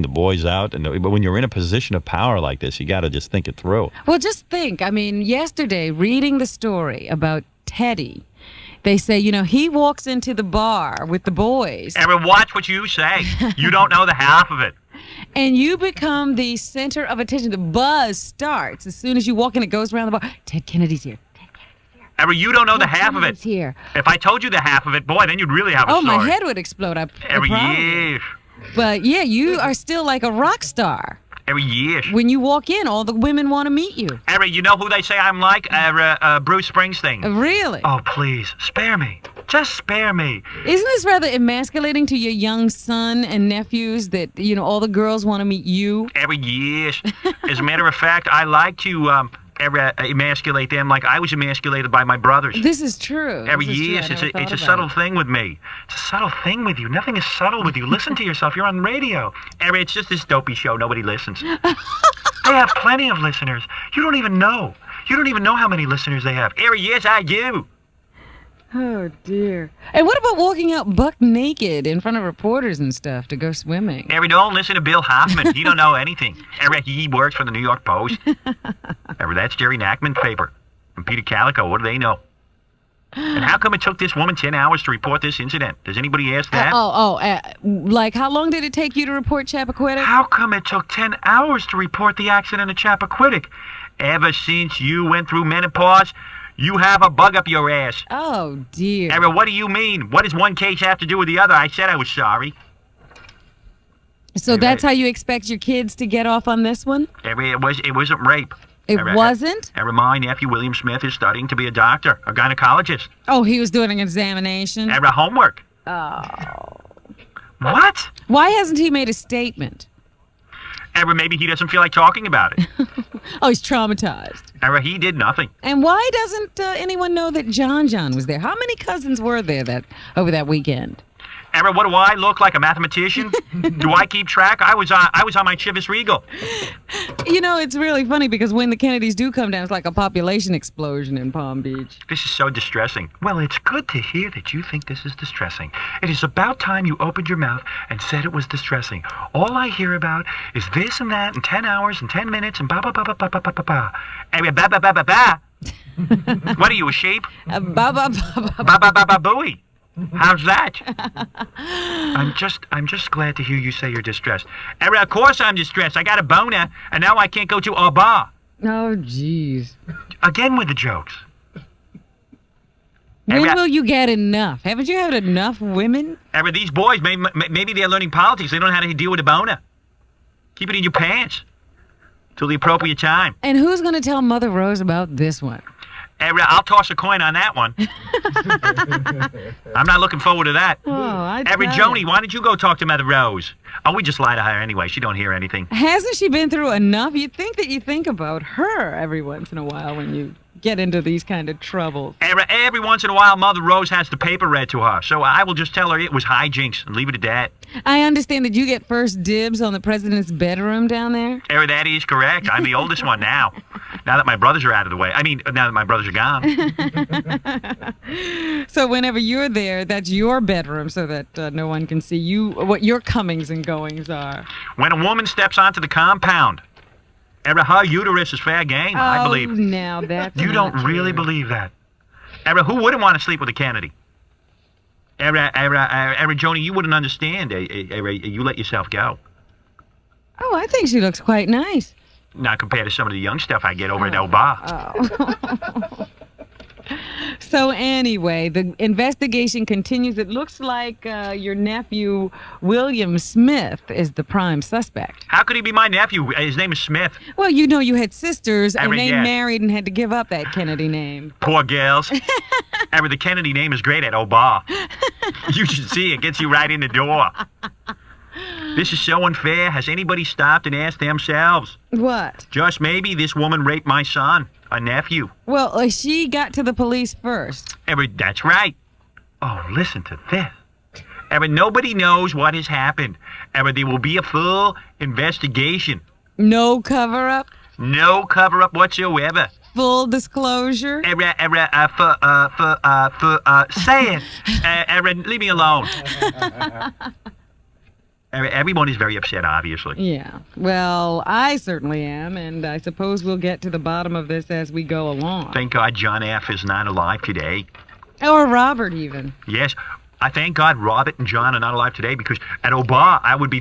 the boys out. But when you're in a position of power like this, you got to just think it through. Well, just think. I mean, yesterday, reading the story about Teddy, they say, he walks into the bar with the boys. Erin, watch what you say. You don't know the half of it. And you become the center of attention. The buzz starts as soon as you walk in. It goes around the bar. Ted Kennedy's here. Erin, you don't know the half of it. Here. If I told you the half of it, boy, then you'd really have a story. Oh, my head would explode. Every year. But, yeah, you are still like a rock star. Every year. When you walk in, all the women want to meet you. Erin, you know who they say I'm like? Bruce Springsteen. Really? Oh, please, spare me. Just spare me. Isn't this rather emasculating to your young son and nephews that, all the girls want to meet you? Every year. As a matter of fact, I like to emasculate them like I was emasculated by my brothers. This is true. Every year. It's a subtle thing with me. It's a subtle thing with you. Nothing is subtle with you. Listen to yourself. You're on radio. Erin, it's just this dopey show. Nobody listens. They have plenty of listeners. You don't even know. You don't even know how many listeners they have. Every year, I do. Oh, dear. And what about walking out buck naked in front of reporters and stuff to go swimming? Erin, don't listen to Bill Hoffman. He don't know anything. Erin, he works for the New York Post. Erin, that's Jerry Nachman's paper. And Peter Calico, what do they know? And how come it took this woman 10 hours to report this incident? Does anybody ask that? Like how long did it take you to report Chappaquiddick? How come it took 10 hours to report the accident at Chappaquiddick? Ever since you went through menopause, you have a bug up your ass. Oh, dear. Erin, what do you mean? What does one case have to do with the other? I said I was sorry. So that's how you expect your kids to get off on this one? Erin, it wasn't rape. It wasn't? Erin, my nephew William Smith is studying to be a doctor, a gynecologist. Oh, he was doing an examination? Erin, homework. Oh. What? Why hasn't he made a statement? Erin, maybe he doesn't feel like talking about it. Oh, he's traumatized. Erin, he did nothing. And why doesn't anyone know that John was there? How many cousins were there over that weekend? Erin, what do I look like, a mathematician? Do I keep track? I was on my Chivas Regal. It's really funny because when the Kennedys do come down, it's like a population explosion in Palm Beach. This is so distressing. Well, it's good to hear that you think this is distressing. It is about time you opened your mouth and said it was distressing. All I hear about is this and that and 10 hours and 10 minutes and ba-ba-ba-ba-ba-ba-ba-ba. Erin, ba-ba-ba-ba-ba. What are you, a sheep? Ba-ba-ba-ba-ba. Ba-ba-ba-ba-booey. How's that? I'm just glad to hear you say you're distressed. Erin, of course I'm distressed. I got a boner, and now I can't go to a bar. Oh, jeez. Again with the jokes. When will you get enough? Haven't you had enough women? Erin, these boys, maybe they're learning politics. They don't know how to deal with a boner. Keep it in your pants till the appropriate time. And who's going to tell Mother Rose about this one? Erin, I'll toss a coin on that one. I'm not looking forward to that. Oh, Erin, Joni, why did you go talk to Mother Rose? Oh, we just lie to her anyway. She don't hear anything. Hasn't she been through enough? You'd think that you think about her every once in a while when you get into these kind of troubles. Every once in a while, Mother Rose has the paper read to her, so I will just tell her it was hijinks and leave it at that. I understand that you get first dibs on the president's bedroom down there. Erin, that is correct. I'm the oldest one now. Now that my brothers are out of the way. I mean, now that my brothers are gone. So whenever you're there, that's your bedroom so that no one can see you, what your comings and goings are. When a woman steps onto the compound, Erin, her uterus is fair game, I believe. Oh, now that's You don't really believe that. Erin, who wouldn't want to sleep with a Kennedy? Erin, Joni, you wouldn't understand. Erin, you let yourself go. Oh, I think she looks quite nice. Not compared to some of the young stuff I get over at El Bar. Oh. So anyway, the investigation continues. It looks like your nephew, William Smith, is the prime suspect. How could he be my nephew? His name is Smith. Well, you had sisters, and they yes. married and had to give up that Kennedy name. Poor girls. Erin, the Kennedy name is great at El Bar. You should see it. Gets you right in the door. This is so unfair. Has anybody stopped and asked themselves? What? Just maybe this woman raped my son, a nephew. Well, she got to the police first. Erin, that's right. Oh, listen to this. Erin, nobody knows what has happened. Erin, there will be a full investigation. No cover-up? No cover-up whatsoever. Full disclosure? Erin, say it. Erin, leave me alone. Everyone is very upset, obviously. Yeah. Well, I certainly am, and I suppose we'll get to the bottom of this as we go along. Thank God John F. is not alive today. Or Robert, even. Yes, I thank God Robert and John are not alive today because at Oba I would be